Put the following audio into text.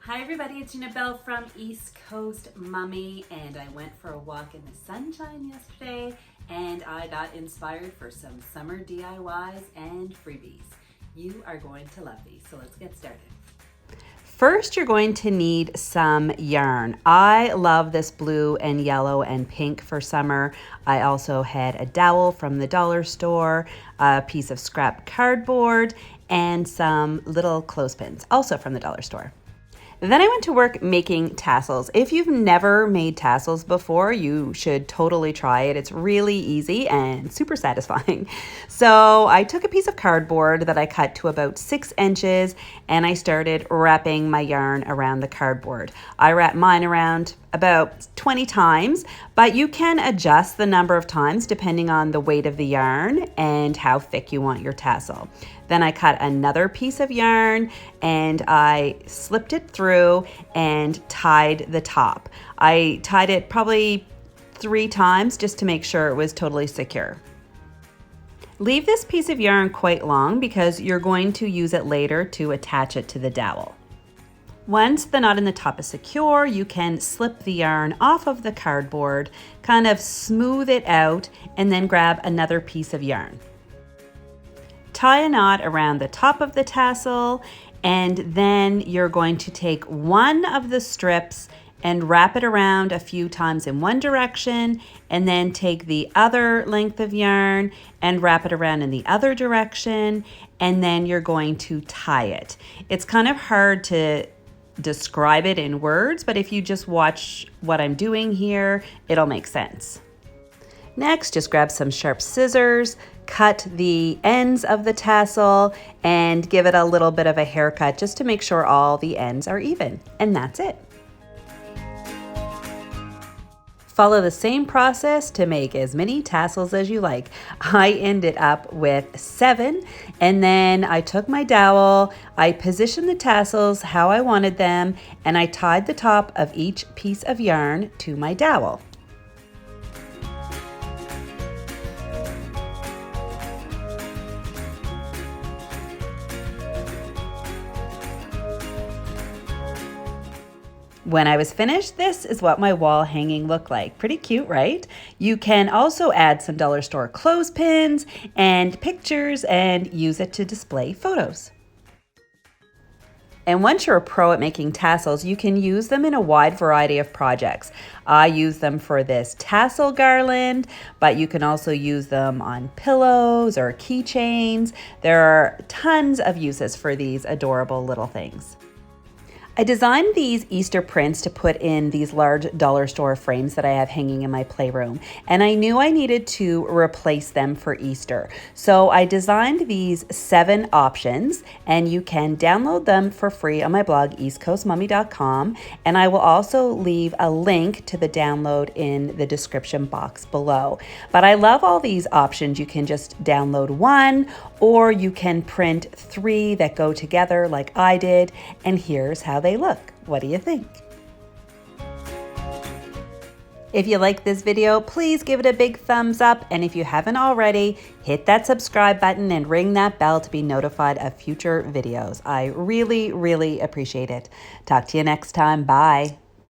Hi everybody, it's Gina Bell from East Coast Mummy, and I went for a walk in the sunshine yesterday and I got inspired for some summer DIYs and freebies. You are going to love these, so let's get started. First, you're going to need some yarn. I love this blue and yellow and pink for summer. I also had a dowel from the dollar store, a piece of scrap cardboard, and some little clothespins, also from the dollar store. Then I went to work making tassels. If you've never made tassels before, you should totally try it. It's really easy and super satisfying. So I took a piece of cardboard that I cut to about 6 inches and I started wrapping my yarn around the cardboard. I wrapped mine around about 20 times, but you can adjust the number of times depending on the weight of the yarn and how thick you want your tassel. Then I cut another piece of yarn and I slipped it through and tied the top. I tied it probably 3 times just to make sure it was totally secure. Leave this piece of yarn quite long because you're going to use it later to attach it to the dowel. Once the knot in the top is secure, you can slip the yarn off of the cardboard, kind of smooth it out, and then grab another piece of yarn. Tie a knot around the top of the tassel, and then you're going to take one of the strips and wrap it around a few times in one direction, and then take the other length of yarn and wrap it around in the other direction, and then you're going to tie it. It's kind of hard to describe it in words, but if you just watch what I'm doing here, it'll make sense. Next, just grab some sharp scissors, cut the ends of the tassel, and give it a little bit of a haircut just to make sure all the ends are even. And that's it. Follow the same process to make as many tassels as you like. I ended up with 7, and then I took my dowel, I positioned the tassels how I wanted them, and I tied the top of each piece of yarn to my dowel. When I was finished, this is what my wall hanging looked like. Pretty cute, right? You can also add some dollar store clothespins and pictures and use it to display photos. And once you're a pro at making tassels, you can use them in a wide variety of projects. I use them for this Tassel Garland, but you can also use them on pillows or keychains. There are tons of uses for these adorable little things. I designed these Easter prints to put in these large dollar store frames that I have hanging in my playroom, and I knew I needed to replace them for Easter. So I designed these 7 options, and you can download them for free on my blog, eastcoastmummy.com, and I will also leave a link to the download in the description box below. But I love all these options. You can just download 1, or you can print 3 that go together like I did, and here's how they look. What do you think? If you like this video, please give it a big thumbs up, and if you haven't already, hit that subscribe button and ring that bell to be notified of future videos. I really, really appreciate it. Talk to you next time. Bye.